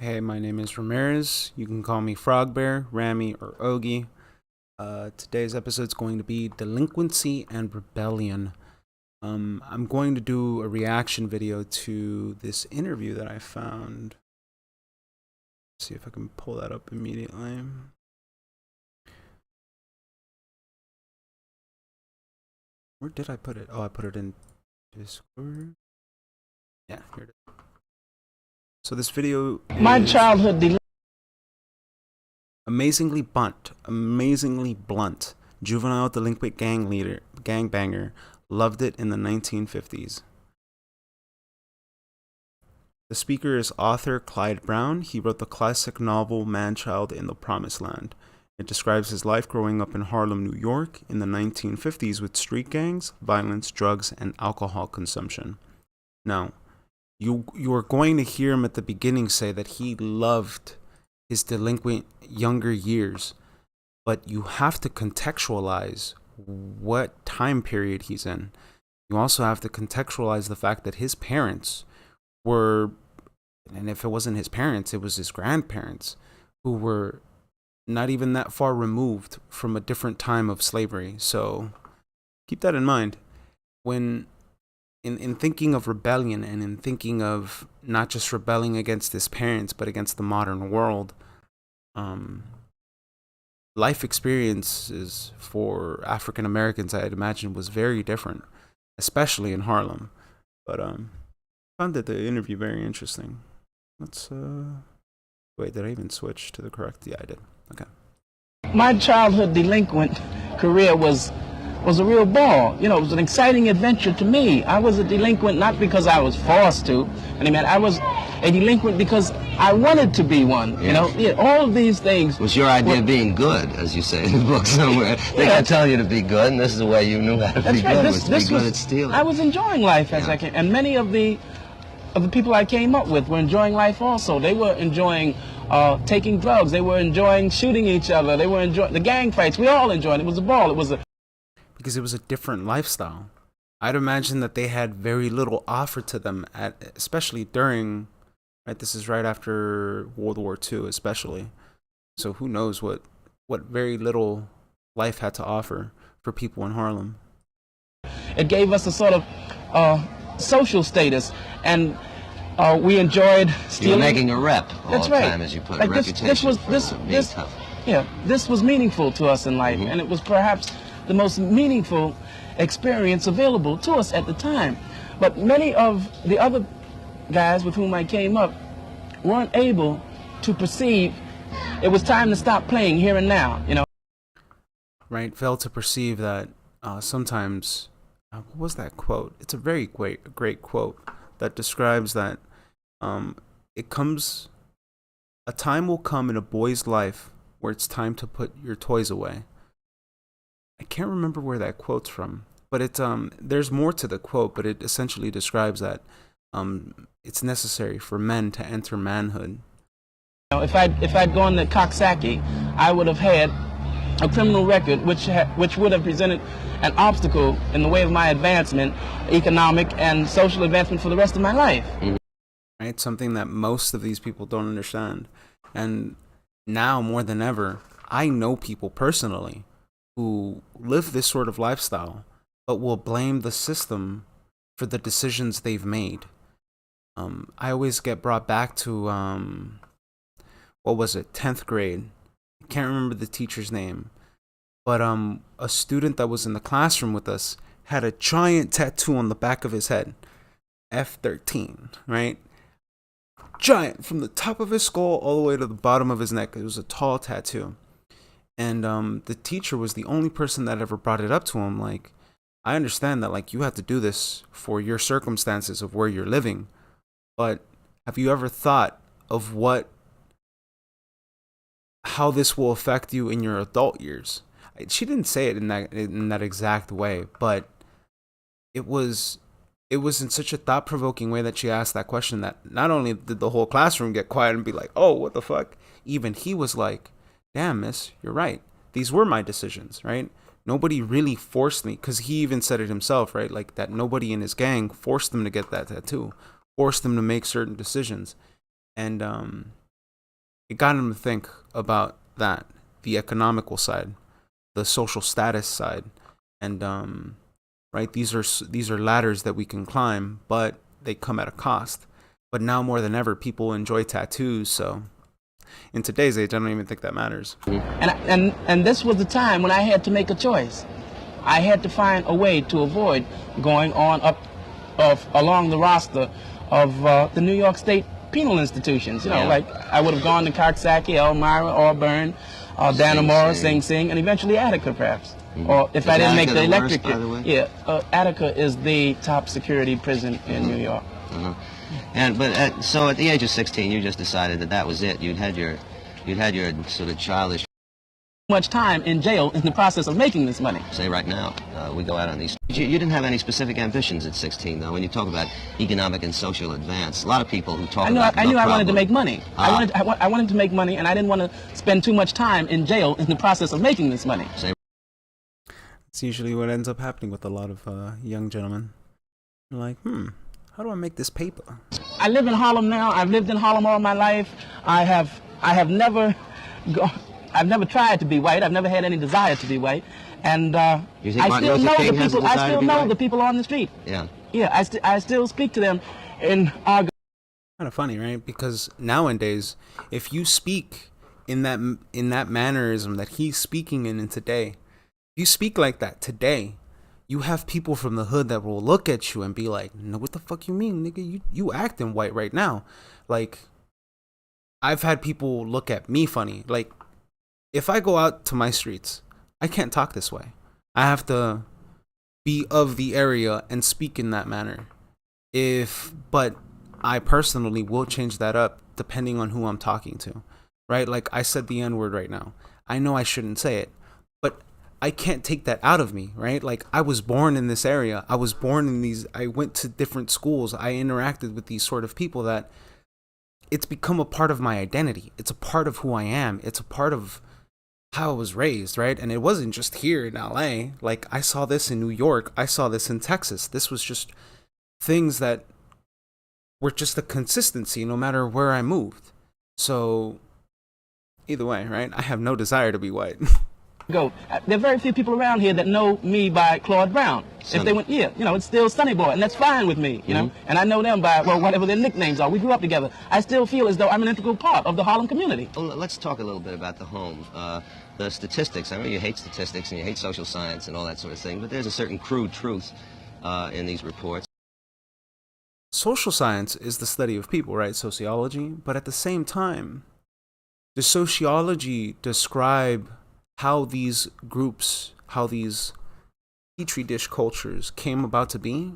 Hey, my name is Ramirez. You can call me Frogbear, Rami, or Ogie. Today's episode is going to be Delinquency and Rebellion. I'm going to do a reaction video to this interview that I found. Let's see if I can pull that up immediately. Where did I put it? Oh, I put it in Discord. Yeah, here it is. So this video My childhood amazingly blunt, juvenile delinquent gangbanger, loved it in the 1950s. The speaker is author Clyde Brown. He wrote the classic novel Man-Child in the Promised Land. It describes his life growing up in Harlem, New York in the 1950s with street gangs, violence, drugs, and alcohol consumption. Now, you are going to hear him at the beginning say that he loved his delinquent younger years, but you have to contextualize what time period he's in. You also have to contextualize the fact that his parents were, and if it wasn't his parents, it was his grandparents, who were not even that far removed from a different time of slavery. So keep that in mind when in thinking of rebellion, and in thinking of not just rebelling against his parents but against the modern world. Life experiences for African Americans, I'd imagine, was very different, especially in Harlem. But found that the interview very interesting. Let's wait, did I even switch to the correct? Yeah, I did. Okay. My childhood delinquent career was a real ball. You know, it was an exciting adventure to me. I was a delinquent not because I was forced to. I was a delinquent because I wanted to be one. Yes. You know, yeah, all of these things. It was your idea of being good, as you say in the book somewhere. They can tell you to be good, and this is the way you knew how to be good. Was to be good at stealing. I was enjoying life as I came, and many of the people I came up with were enjoying life also. They were enjoying taking drugs. They were enjoying shooting each other. They were enjoying the gang fights. We all enjoyed it. It was a ball. It was a because it was a different lifestyle. I'd imagine that they had very little offered to them, especially during, right, this is right after World War II especially. So who knows what very little life had to offer for people in Harlem. It gave us a sort of social status, and we enjoyed stealing. You were making a rep all That's the right. time, as you put it, Like a this reputation was for being tough. Yeah, this was meaningful to us in life, and it was perhaps the most meaningful experience available to us at the time. But many of the other guys with whom I came up weren't able to perceive it was time to stop playing here and now, you know. Right, failed to perceive that sometimes, what was that quote? It's a very great quote that describes that a time will come in a boy's life where it's time to put your toys away. I can't remember where that quote's from, but there's more to the quote, but it essentially describes that it's necessary for men to enter manhood. You know, if I'd gone to Coxsackie, I would have had a criminal record which would have presented an obstacle in the way of my advancement, economic and social advancement for the rest of my life. Right, something that most of these people don't understand. And now more than ever, I know people personally who live this sort of lifestyle, but will blame the system for the decisions they've made. I always get brought back to, what was it, 10th grade. I can't remember the teacher's name, but a student that was in the classroom with us had a giant tattoo on the back of his head, F13, right? Giant, from the top of his skull all the way to the bottom of his neck. It was a tall tattoo. And the teacher was the only person that ever brought it up to him. Like, I understand that, like, you have to do this for your circumstances of where you're living, but have you ever thought of how this will affect you in your adult years? She didn't say it in that exact way, but it was in such a thought-provoking way that she asked that question that not only did the whole classroom get quiet and be like, oh, what the fuck? Even he was like, damn, miss, you're right. These were my decisions, right? Nobody really forced me, because he even said it himself, right? Like that nobody in his gang forced him to get that tattoo, forced him to make certain decisions. And it got him to think about that, the economical side, the social status side, and right, these are ladders that we can climb, but they come at a cost. But now more than ever, people enjoy tattoos, so in today's age, I don't even think that matters. And this was the time when I had to make a choice. I had to find a way to avoid going on along the roster of the New York State penal institutions. You know, like I would have gone to Coxsackie, Elmira, Auburn, Dannemora, Sing Sing, and eventually Attica, perhaps. Or if I didn't make the electric, Attica is the top security prison in New York. But so at the age of 16, you just decided that was it. You'd had your sort of childish. Much time in jail in the process of making this money. Say right now, we go out on these. You didn't have any specific ambitions at 16, though. When you talk about economic and social advance, a lot of people who talk about. I knew I wanted to make money. I wanted to make money, and I didn't want to spend too much time in jail in the process of making this money. It's usually what ends up happening with a lot of young gentlemen. They're like, how do I make this paper? I live in Harlem now. I've lived in Harlem all my life. I've never tried to be white. I've never had any desire to be white, and I still know the people on the street. I still speak to them in our. Kind of funny, right? Because nowadays, if you speak in that mannerism that he's speaking in today, you speak like that today, you have people from the hood that will look at you and be like, "No, what the fuck you mean, nigga? You acting white right now." Like, I've had people look at me funny. Like, if I go out to my streets, I can't talk this way. I have to be of the area and speak in that manner. But I personally will change that up depending on who I'm talking to, right? Like, I said the N-word right now. I know I shouldn't say it, but I can't take that out of me, right? Like, I was born in this area. I went to different schools. I interacted with these sort of people that it's become a part of my identity. It's a part of who I am. It's a part of how I was raised, right? And it wasn't just here in LA. Like, I saw this in New York. I saw this in Texas. This was just things that were just a consistency no matter where I moved. So either way, right? I have no desire to be white. There are very few people around here that know me by Claude Brown. Sonny. If they went, it's still Sonny Boy, and that's fine with me, you know. And I know them by, whatever their nicknames are. We grew up together. I still feel as though I'm an integral part of the Harlem community. Well, let's talk a little bit about the home. The statistics. I know you hate statistics and you hate social science and all that sort of thing, but there's a certain crude truth in these reports. Social science is the study of people, right? Sociology. But at the same time, does sociology describe how these groups, how these petri dish cultures came about to be,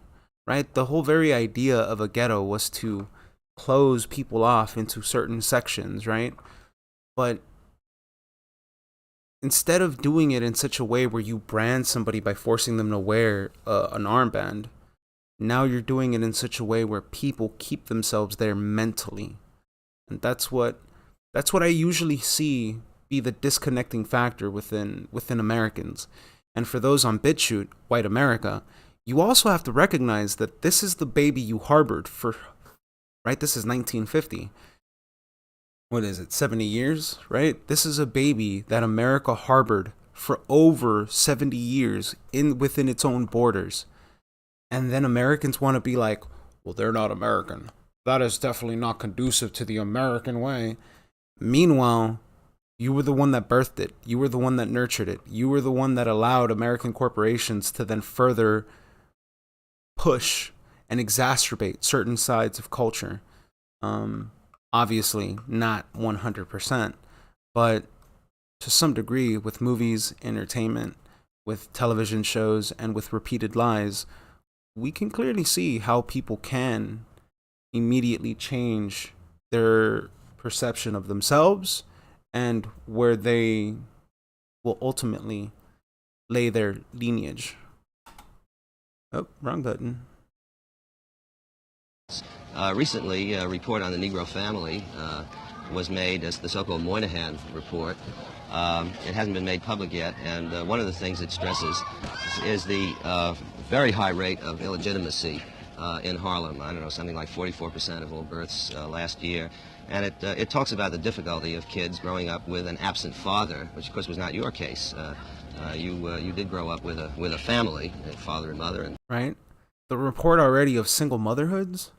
right? The whole very idea of a ghetto was to close people off into certain sections, right? But instead of doing it in such a way where you brand somebody by forcing them to wear an armband, now you're doing it in such a way where people keep themselves there mentally. And that's what I usually see be the disconnecting factor within Americans. And for those on BitChute, white America, you also have to recognize that this is the baby you harbored for, right? This is 1950. What is it, 70 years, right? This is a baby that America harbored for over 70 years within its own borders. And then Americans want to be like, well, they're not American. That is definitely not conducive to the American way. Meanwhile, you were the one that birthed it. You were the one that nurtured it. You were the one that allowed American corporations to then further push and exacerbate certain sides of culture. Obviously, not 100%, but to some degree with movies, entertainment, with television shows, and with repeated lies, we can clearly see how people can immediately change their perception of themselves and where they will ultimately lay their lineage. Oh, wrong button. Recently, a report on the Negro family was made as the so-called Moynihan report. It hasn't been made public yet, and one of the things it stresses is the very high rate of illegitimacy in Harlem. I don't know, something like 44% of all births last year. And it talks about the difficulty of kids growing up with an absent father, which of course was not your case. You did grow up with a family, a father and mother. And right? The report already of single motherhoods,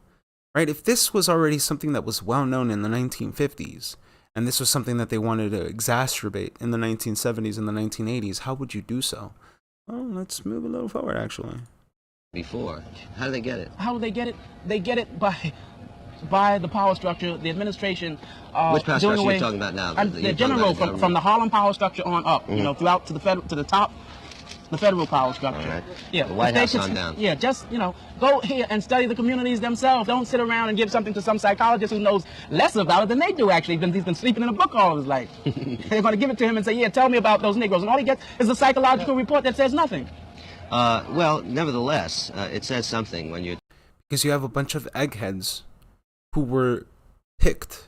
right? If this was already something that was well known in the 1950s, and this was something that they wanted to exacerbate in the 1970s and the 1980s, how would you do so? Well, let's move a little forward, actually. Before, how do they get it? How do they get it? They get it by the power structure, the administration. Which power structure are you talking about now? The general, from the Harlem power structure on up, you know, throughout to the top, the federal power structure. All right. Yeah, the White House on down. Yeah, just, you know, go here and study the communities themselves. Don't sit around and give something to some psychologist who knows less about it than they do, actually. He's been sleeping in a book all of his life. They're going to give it to him and say, yeah, tell me about those Negroes. And all he gets is a psychological report that says nothing. Well, nevertheless, it says something when you... Because you have a bunch of eggheads who were picked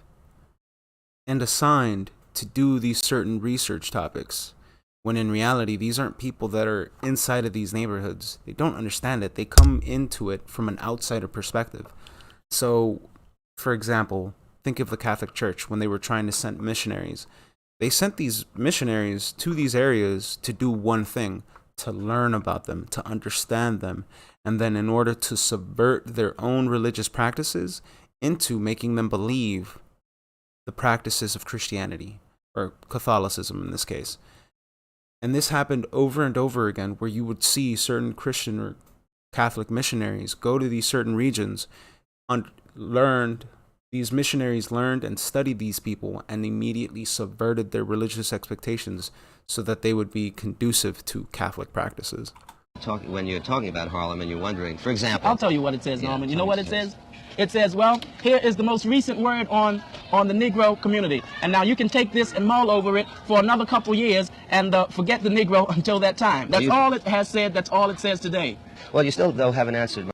and assigned to do these certain research topics, when in reality, these aren't people that are inside of these neighborhoods. They don't understand it. They come into it from an outsider perspective. So, for example, think of the Catholic Church when they were trying to send missionaries. They sent these missionaries to these areas to do one thing, to learn about them, to understand them, and then in order to subvert their own religious practices into making them believe the practices of Christianity, or Catholicism in this case. And this happened over and over again, where you would see certain Christian or Catholic missionaries go to these certain regions, these missionaries learned and studied these people and immediately subverted their religious expectations so that they would be conducive to Catholic practices. When you're talking about Harlem and you're wondering, for example... I'll tell you what it says, Norman. You know what it says? It says, well, here is the most recent word on the Negro community. And now you can take this and mull over it for another couple years and forget the Negro until that time. That's all it has said. That's all it says today. Well, you still, though, haven't answered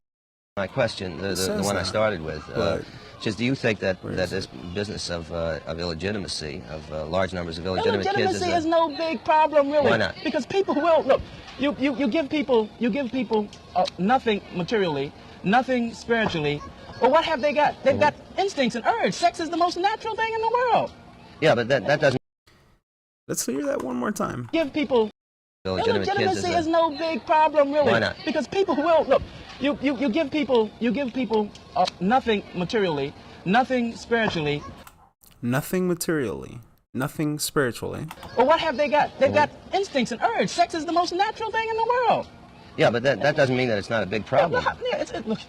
my question, the one I started with. Which is, do you think that this business of illegitimacy, of large numbers of illegitimate kids... Illegitimacy is no big problem, really. Why not? Because people will... Look, you give people nothing materially, nothing spiritually. But what have they got? They've got instincts and urge. Sex is the most natural thing in the world. Yeah, but that doesn't... Let's hear that one more time. Give people... Illegitimacy is no big problem, really. Why not? Because people will... Look, you give people nothing materially, nothing spiritually. Nothing materially, nothing spiritually. But what have they got? They've got instincts and urge. Sex is the most natural thing in the world. Yeah, but that doesn't mean that it's not a big problem. Look,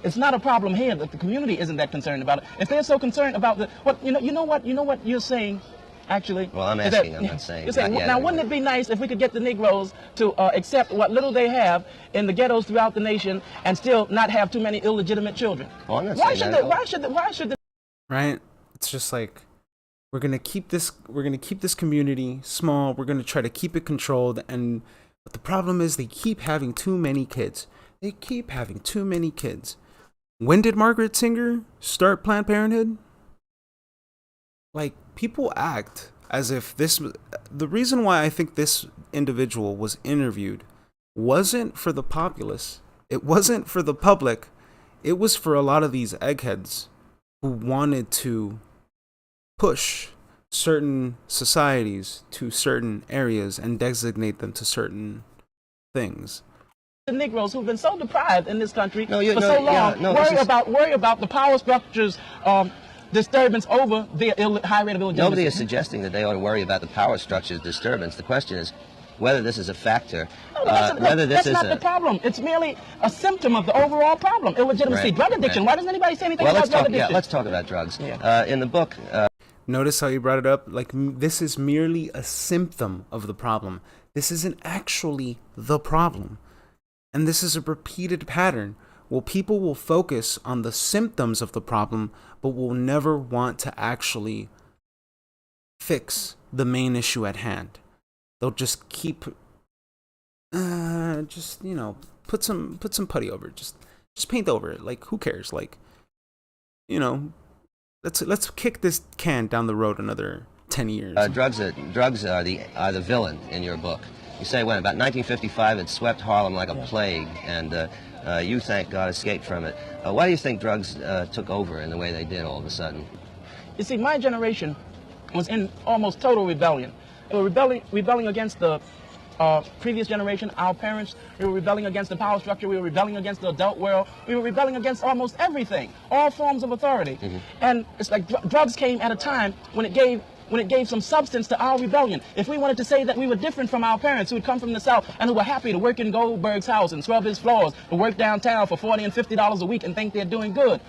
it's not a problem here. The community isn't that concerned about it. If they're so concerned about you know what you're saying, actually. Well, I'm asking. I'm not saying. You're saying now, wouldn't it be nice if we could get the Negroes to accept what little they have in the ghettos throughout the nation and still not have too many illegitimate children? Well, I'm not saying that. Why should the right? It's just like we're gonna keep this community small. We're gonna try to keep it controlled, but the problem is they keep having too many kids. They keep having too many kids. When did Margaret Sanger start Planned Parenthood? Like, people act as if the reason why I think this individual was interviewed wasn't for the populace. It wasn't for the public. It was for a lot of these eggheads who wanted to push certain societies to certain areas and designate them to certain things. The Negroes who've been so deprived in this country so long worry about the power structures disturbance over the high rate of illegitimacy. Nobody is suggesting that they ought to worry about the power structure's disturbance. The question is whether this is a factor. That's not the problem. It's merely a symptom of the overall problem. Illegitimacy, drug addiction. Why doesn't anybody say anything about drug addiction? Let's talk about drugs. In the book... Notice how you brought it up? Like, this is merely a symptom of the problem. This isn't actually the problem. And this is a repeated pattern. Well, people will focus on the symptoms of the problem, but will never want to actually fix the main issue at hand. They'll just keep, put some putty over it. Just paint over it. Like, who cares? Like, let's kick this can down the road another 10 years. Drugs are the villain in your book. You say when about 1955 it swept Harlem like a plague, and You, thank God, escaped from it. Why do you think drugs took over in the way they did all of a sudden? You see, my generation was in almost total rebellion. They were rebelling against the previous generation, our parents. We were rebelling against the power structure. We were rebelling against the adult world. We were rebelling against almost everything, all forms of authority. And it's like drugs came at a time when it gave some substance to our rebellion. If we wanted to say that we were different from our parents who had come from the South and who were happy to work in Goldberg's house and scrub his floors, to work downtown for $40 and $50 a week and think they're doing good.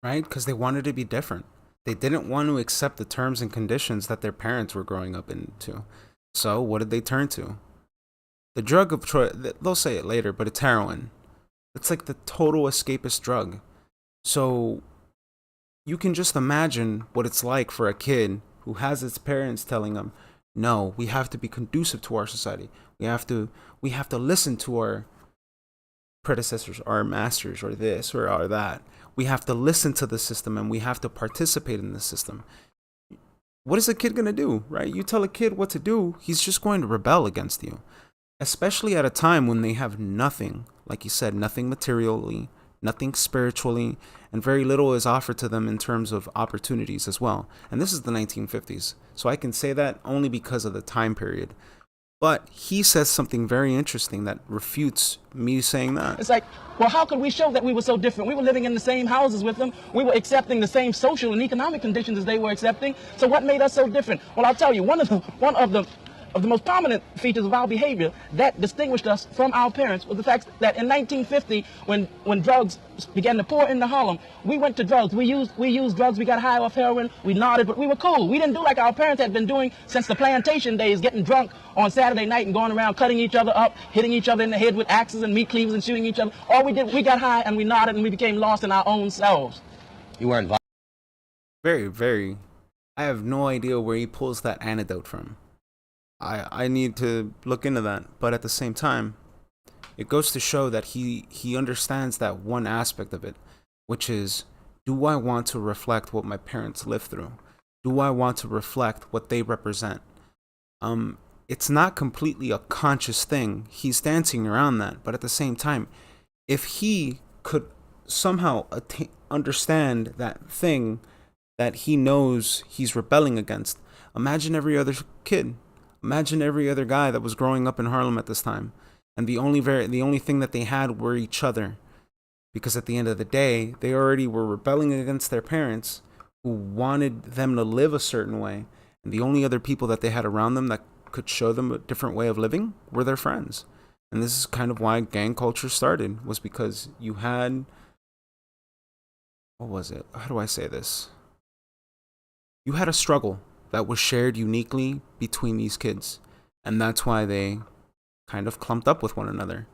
Right? Because they wanted to be different. They didn't want to accept the terms and conditions that their parents were growing up into. So what did they turn to? The drug of choice, they'll say it later, but it's heroin. It's like the total escapist drug. So you can just imagine what it's like for a kid who has its parents telling them, no, we have to be conducive to our society. We have to listen to our predecessors, our masters, or this or that. We have to listen to the system and we have to participate in the system. What is a kid going to do, right? You tell a kid what to do, he's just going to rebel against you. Especially at a time when they have nothing, like you said, nothing materially, nothing spiritually, and very little is offered to them in terms of opportunities as well. And this is the 1950s, so I can say that only because of the time period. But he says something very interesting that refutes me saying that. It's like, well, how could we show that we were so different? We were living in the same houses with them. We were accepting the same social and economic conditions as they were accepting. So what made us so different? Well, I'll tell you, one of the most prominent features of our behavior that distinguished us from our parents was the fact that in 1950, when drugs began to pour into Harlem, we went to drugs. We used drugs. We got high off heroin. We nodded, but we were cool. We didn't do like our parents had been doing since the plantation days, getting drunk on Saturday night and going around cutting each other up, hitting each other in the head with axes and meat cleavers and shooting each other. All we did, we got high and we nodded and we became lost in our own selves. You weren't violent. Very, very. I have no idea where he pulls that anecdote from. I need to look into that. But at the same time, it goes to show that he understands that one aspect of it, which is, do I want to reflect what my parents lived through? Do I want to reflect what they represent? It's not completely a conscious thing. He's dancing around that. But at the same time, if he could somehow understand that thing that he knows he's rebelling against, imagine every other kid. Imagine every other guy that was growing up in Harlem at this time. And the only thing that they had were each other. Because at the end of the day, they already were rebelling against their parents who wanted them to live a certain way. And the only other people that they had around them that could show them a different way of living were their friends. And this is kind of why gang culture started, was because you had, what was it? How do I say this? You had a struggle that was shared uniquely between these kids. And that's why they kind of clumped up with one another,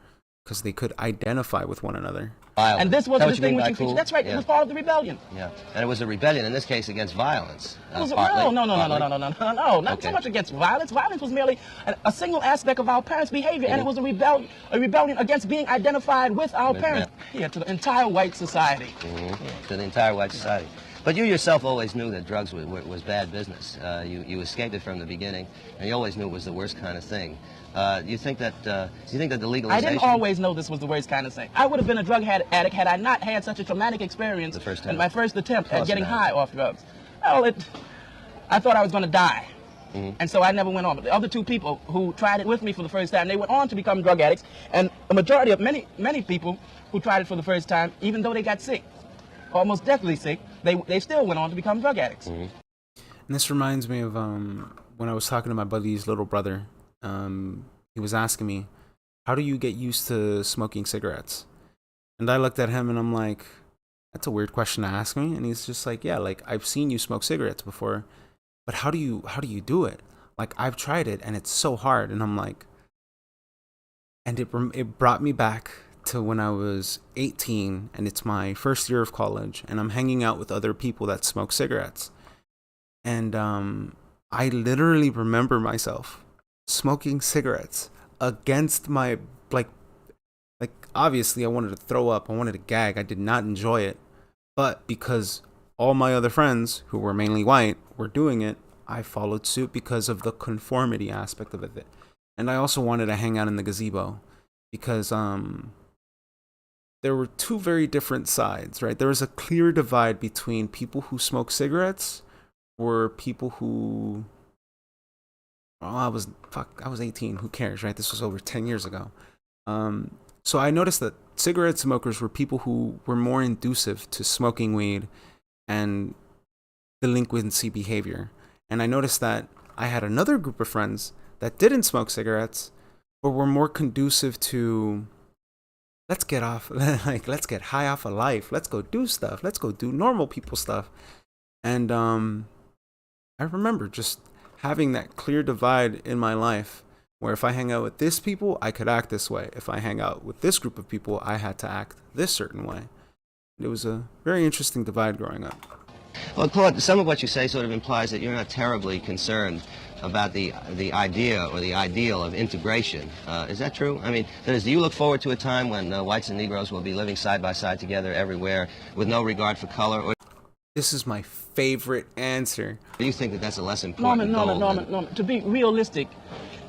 because they could identify with one another. Violence. And this was Is that a what you mean by distinguishing feature. cool? That's right, Yeah. It was part of the rebellion. Yeah, and it was a rebellion, in this case, against violence. No, Partly. not Okay. so much against violence. Violence was merely a single aspect of our parents' behavior, and it was a rebellion against being identified with our parents. Yeah, to the entire white society. To the entire white society. But you yourself always knew that drugs was bad business. You escaped it from the beginning, and you always knew it was the worst kind of thing. You think that the legalization... I didn't always know this was the worst kind of thing. I would have been a drug addict had I not had such a traumatic experience The first time. in my first attempt Tell at us getting about high it. off drugs. Well, I thought I was going to die. And so I never went on. But the other two people who tried it with me for the first time, they went on to become drug addicts. And a majority of many people who tried it for the first time, even though they got sick, almost deathly sick, they still went on to become drug addicts. And this reminds me of when I was talking to my buddy's little brother. He was asking me, how do you get used to smoking cigarettes? And I looked at him and I'm like, that's a weird question to ask me. And he's just like, yeah, like I've seen you smoke cigarettes before, but how do you do it? Like I've tried it and it's so hard. And I'm like, and it brought me back to when I was 18 and it's my first year of college and I'm hanging out with other people that smoke cigarettes. And I literally remember myself smoking cigarettes against my, like obviously I wanted to throw up, I wanted to gag, I did not enjoy it. But because all my other friends, who were mainly white, were doing it, I followed suit because of the conformity aspect of it. And I also wanted to hang out in the gazebo because there were two very different sides, right? There was a clear divide between people who smoke cigarettes or people who, oh, I was 18. Who cares, right? This was over 10 years ago. So I noticed that cigarette smokers were people who were more inducive to smoking weed and delinquency behavior. And I noticed that I had another group of friends that didn't smoke cigarettes, but were more conducive to, let's get off, like, let's get high off of life. Let's go do stuff. Let's go do normal people stuff. And I remember just having that clear divide in my life where if I hang out with this people, I could act this way. If I hang out with this group of people, I had to act this certain way. It was a very interesting divide growing up. Well, Claude, some of what you say sort of implies that you're not terribly concerned about the idea or the ideal of integration. Is that true? I mean, that is, do you look forward to a time when whites and Negroes will be living side by side together everywhere with no regard for color? Or This is my favorite answer. do you think that that's a less important goal? Norman, to be realistic,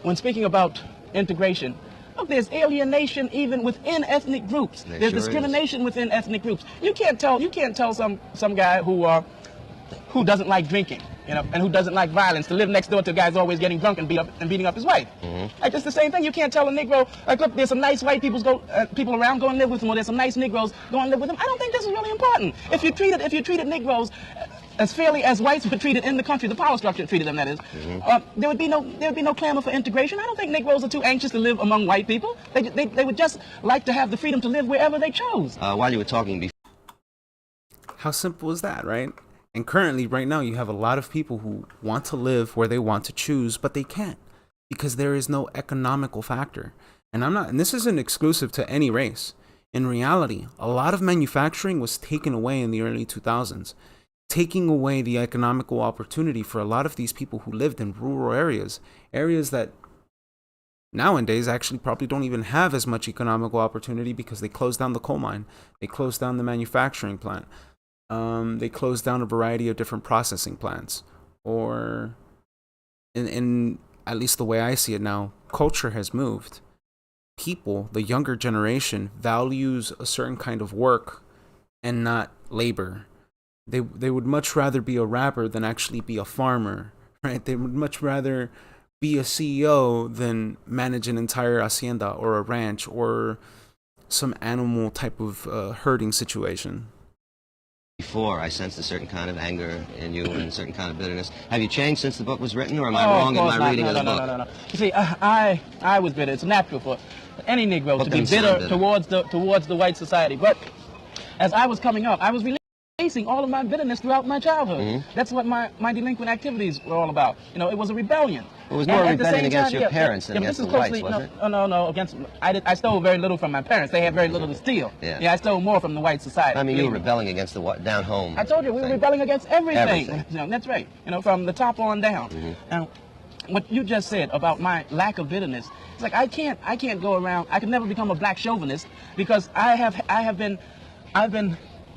when speaking about integration, look, there's alienation even within ethnic groups. There There's sure discrimination within ethnic groups. You can't tell some guy who doesn't like drinking, and who doesn't like violence to live next door to a guy who's always getting drunk and beating up his wife. Like, it's the same thing. You can't tell a Negro, like, look, there's some nice white people around, go and live with them, or there's some nice Negroes, go and live with them. I don't think this is really important. If you treated Negroes as fairly as whites were treated in the country, the power structure treated them, that is, there would be no clamor for integration. I don't think Negroes are too anxious to live among white people. They would just like to have the freedom to live wherever they chose. While you were talking before, How simple is that, right? And currently, right now, you have a lot of people who want to live where they want to choose, but they can't because there is no economical factor. And this isn't exclusive to any race. In reality, a lot of manufacturing was taken away in the early 2000s, taking away the economical opportunity for a lot of these people who lived in rural areas that nowadays actually probably don't even have as much economical opportunity because they closed down the coal mine, they closed down the manufacturing plant. They closed down a variety of different processing plants, or in at least the way I see it now, culture has moved. People, the younger generation, values a certain kind of work and not labor. They would much rather be a rapper than actually be a farmer, right? They would much rather be a CEO than manage an entire hacienda or a ranch or some animal type of herding situation. I sensed a certain kind of anger in you and a certain kind of bitterness. Have you changed since the book was written, or am I wrong in my reading of the book? No. You see, I was bitter. It's natural for any Negro to be bitter towards the white society. But as I was coming up, I was releasing all of my bitterness throughout my childhood. That's what my delinquent activities were all about. It was a rebellion. It was more rebellion against your parents than against the whites, wasn't it? No. I stole very little from my parents. They had very little to steal. Yeah, I stole more from the white society. I mean, you were rebelling against the down home. I told you, we were rebelling against everything. That's right. From the top on down. Now, what you just said about my lack of bitterness, it's like I can't go around. I can never become a black chauvinist because I've been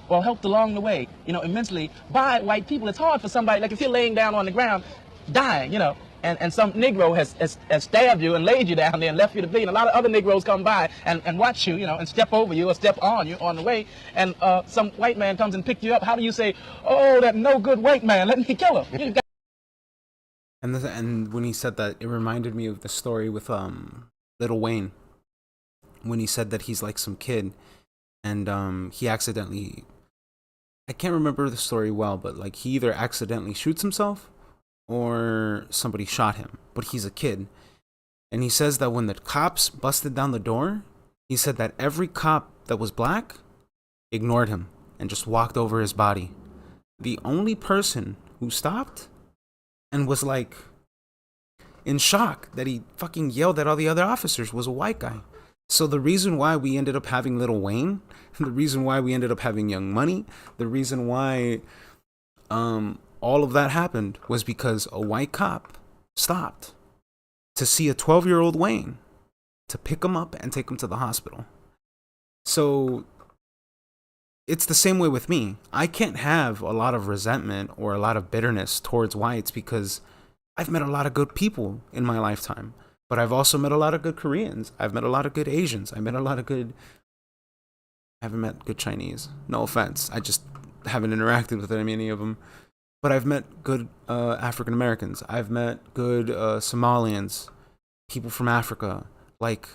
helped along the way, immensely by white people. It's hard for somebody, like if you're laying down on the ground, dying, and some Negro has stabbed you and laid you down there and left you to bleed. And a lot of other Negroes come by and watch you, and step over you or step on you on the way. And some white man comes and picks you up. How do you say, oh, that no good white man, let me kill him? And when he said that, it reminded me of the story with Lil Wayne, when he said that he's like some kid, and he accidentally, I can't remember the story well, but like he either accidentally shoots himself or somebody shot him, but he's a kid. And he says that when the cops busted down the door, he said that every cop that was black ignored him and just walked over his body. The only person who stopped and was like in shock that he fucking yelled at all the other officers was a white guy. So the reason why we ended up having Lil Wayne, the reason why we ended up having Young Money, the reason why all of that happened was because a white cop stopped to see a 12-year-old Wayne, to pick him up and take him to the hospital. So it's the same way with me. I can't have a lot of resentment or a lot of bitterness towards whites because I've met a lot of good people in my lifetime, but I've also met a lot of good Koreans. I've met a lot of good Asians. I met a lot of good I haven't met good Chinese. No offense. I just haven't interacted with any of them. But I've met good African Americans. I've met good Somalians, people from Africa. Like,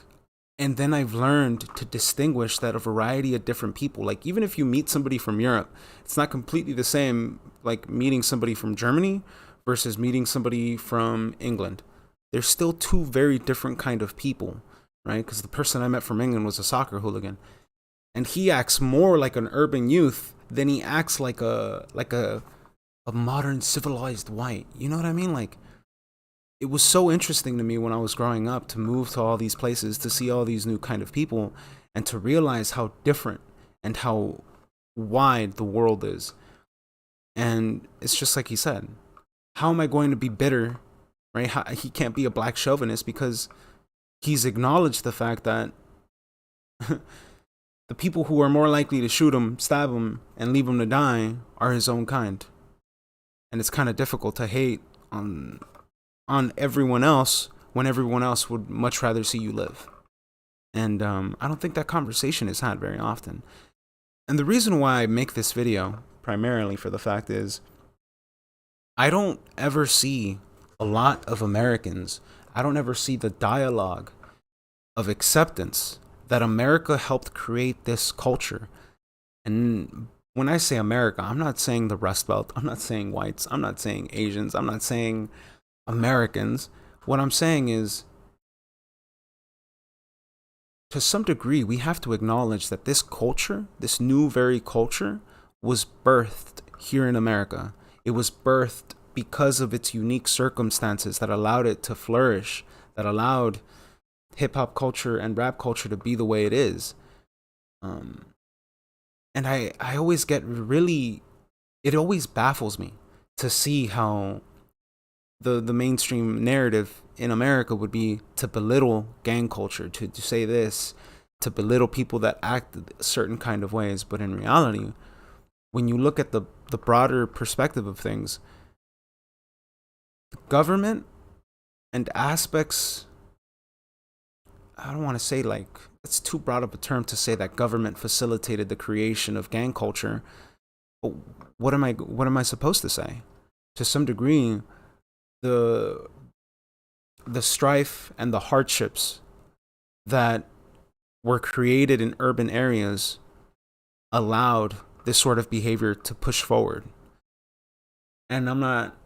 and then I've learned to distinguish that a variety of different people, like even if you meet somebody from Europe, it's not completely the same like meeting somebody from Germany versus meeting somebody from England. They're still two very different kind of people, right? Because the person I met from England was a soccer hooligan, and he acts more like an urban youth than he acts like a modern civilized white. You know what I mean? Like, it was so interesting to me when I was growing up to move to all these places, to see all these new kind of people, and to realize how different and how wide the world is. And it's just like he said, how am I going to be bitter, right? He can't be a black chauvinist because he's acknowledged the fact that the people who are more likely to shoot him, stab him, and leave him to die are his own kind. And it's kind of difficult to hate on everyone else when everyone else would much rather see you live. And I don't think that conversation is had very often. And the reason why I make this video, primarily for the fact is, I don't ever see a lot of Americans, I don't ever see the dialogue of acceptance that America helped create this culture. And when I say America, I'm not saying the Rust Belt, I'm not saying whites, I'm not saying Asians, I'm not saying Americans. What I'm saying is, to some degree, we have to acknowledge that this culture, this new very culture, was birthed here in America. It was birthed because of its unique circumstances that allowed it to flourish, that allowed hip-hop culture and rap culture to be the way it is. And I always get really, it always baffles me to see how the mainstream narrative in America would be to belittle gang culture, to say this, to belittle people that act certain kind of ways. But in reality, when you look at the broader perspective of things, the government and aspects, I don't want to say like, it's too broad of a term to say that government facilitated the creation of gang culture. But what am I supposed to say? To some degree, the strife and the hardships that were created in urban areas allowed this sort of behavior to push forward. And I'm not,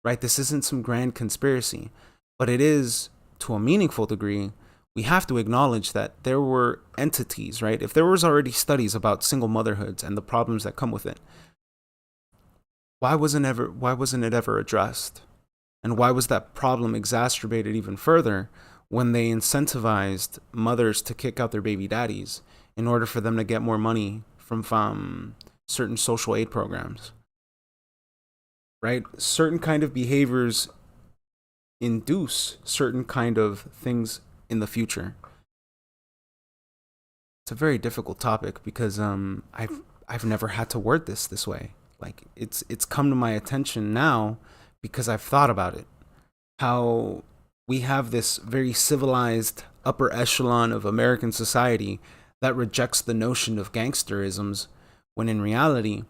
right, this isn't some grand conspiracy, but it is, to a meaningful degree, we have to acknowledge that there were entities, right? If there was already studies about single motherhoods and the problems that come with it, why wasn't it ever addressed? And why was that problem exacerbated even further when they incentivized mothers to kick out their baby daddies in order for them to get more money from certain social aid programs? Right? Certain kind of behaviors induce certain kind of things in the future. It's a very difficult topic because I've never had to word this way. Like, it's come to my attention now because I've thought about it. How we have this very civilized upper echelon of American society that rejects the notion of gangsterisms, when in reality,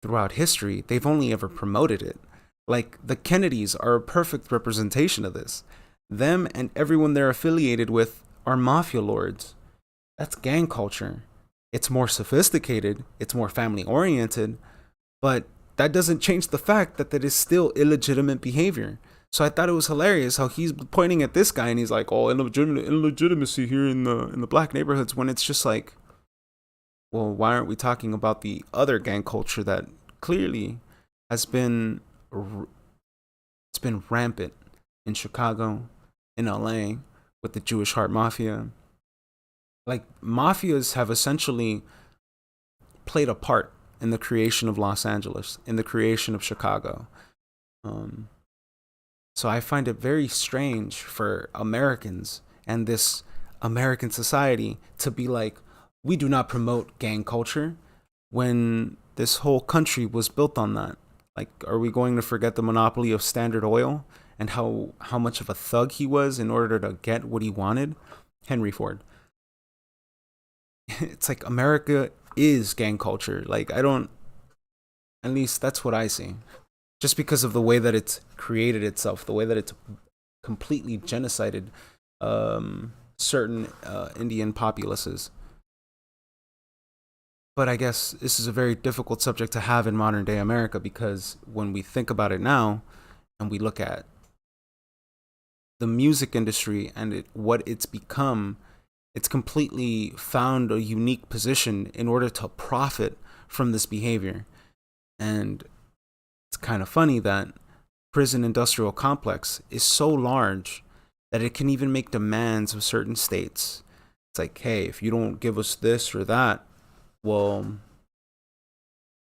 throughout history, they've only ever promoted it. Like, the Kennedys are a perfect representation of this. Them and everyone they're affiliated with are mafia lords. That's gang culture. It's more sophisticated, it's more family oriented, but that doesn't change the fact that that is still illegitimate behavior. So I thought it was hilarious how he's pointing at this guy and he's like, "Oh, illegitimacy here in the black neighborhoods," when it's just like, well, why aren't we talking about the other gang culture that clearly has been rampant in Chicago, in LA, with the Jewish Heart Mafia? Like, mafias have essentially played a part in the creation of Los Angeles, in the creation of Chicago. So I find it very strange for Americans and this American society to be like, we do not promote gang culture, when this whole country was built on that. Like, are we going to forget the monopoly of Standard Oil and how much of a thug he was in order to get what he wanted? Henry Ford. it's like America is gang culture. Like, I don't, at least that's what I see. Just because of the way that it's created itself, the way that it's completely genocided certain Indian populaces. But I guess this is a very difficult subject to have in modern day America, because when we think about it now and we look at the music industry and what it's become, it's completely found a unique position in order to profit from this behavior. And it's kind of funny that prison industrial complex is so large that it can even make demands of certain states. It's like, hey, if you don't give us this or that, well,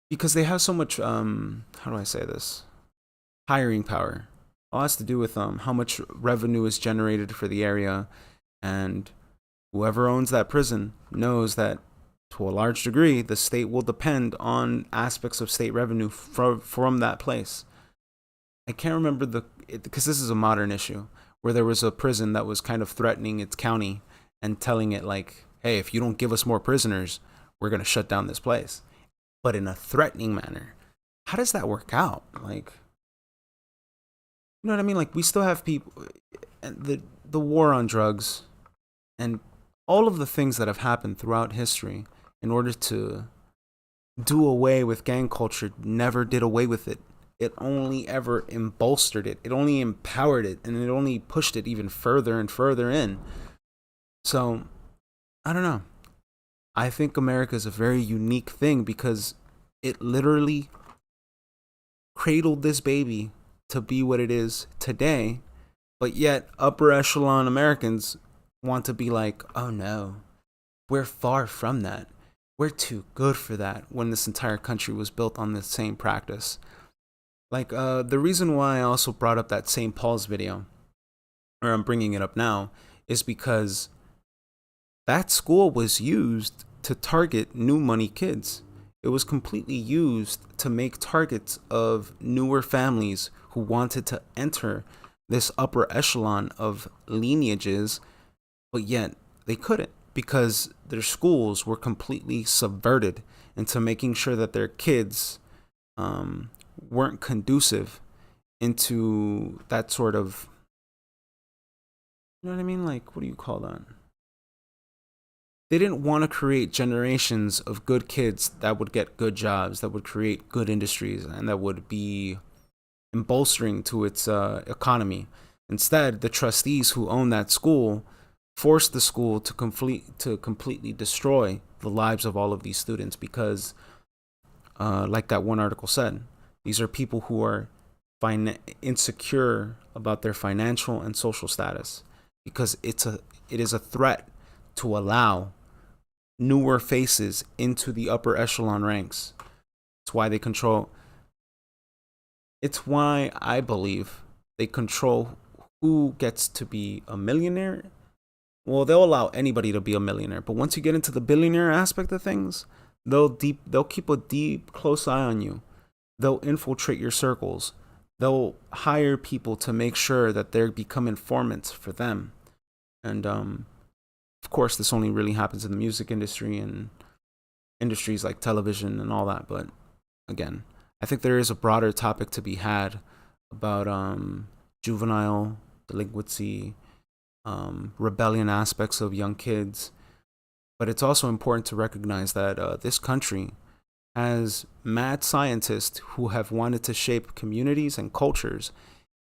because they have so much, how do I say this? Hiring power. All has to do with how much revenue is generated for the area, and whoever owns that prison knows that to a large degree the state will depend on aspects of state revenue from that place. I can't remember because this is a modern issue, where there was a prison that was kind of threatening its county and telling it like, hey, if you don't give us more prisoners, we're going to shut down this place. But in a threatening manner. How does that work out? Like, you know what I mean? Like, we still have people, the war on drugs and all of the things that have happened throughout history in order to do away with gang culture never did away with it. It only ever bolstered it. It only empowered it, and it only pushed it even further and further in. So, I don't know. I think America is a very unique thing because it literally cradled this baby to be what it is today, but yet upper echelon Americans want to be like, oh no, we're far from that. We're too good for that, when this entire country was built on the same practice. Like, the reason why I also brought up that St. Paul's video, or I'm bringing it up now, is because that school was used to target new money kids. It was completely used to make targets of newer families who wanted to enter this upper echelon of lineages, but yet they couldn't, because their schools were completely subverted into making sure that their kids weren't conducive into that sort of, you know what I mean? Like, what do you call that? They didn't want to create generations of good kids that would get good jobs, that would create good industries, and that would be bolstering to its economy. Instead, the trustees who own that school forced the school to completely destroy the lives of all of these students, because, like that one article said, these are people who are insecure about their financial and social status, because it is a threat to allow newer faces into the upper echelon ranks. It's why it's why I believe they control who gets to be a millionaire. Well, they'll allow anybody to be a millionaire, but once you get into the billionaire aspect of things, they'll keep a deep, close eye on you. They'll infiltrate your circles. They'll hire people to make sure that they become informants for them. And of course, this only really happens in the music industry and industries like television and all that. But again, I think there is a broader topic to be had about juvenile delinquency, rebellion aspects of young kids. But it's also important to recognize that this country has mad scientists who have wanted to shape communities and cultures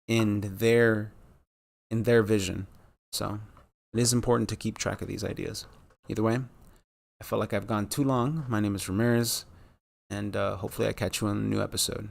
in their vision. So it is important to keep track of these ideas. Either way, I felt like I've gone too long. My name is Ramirez, and hopefully I catch you on a new episode.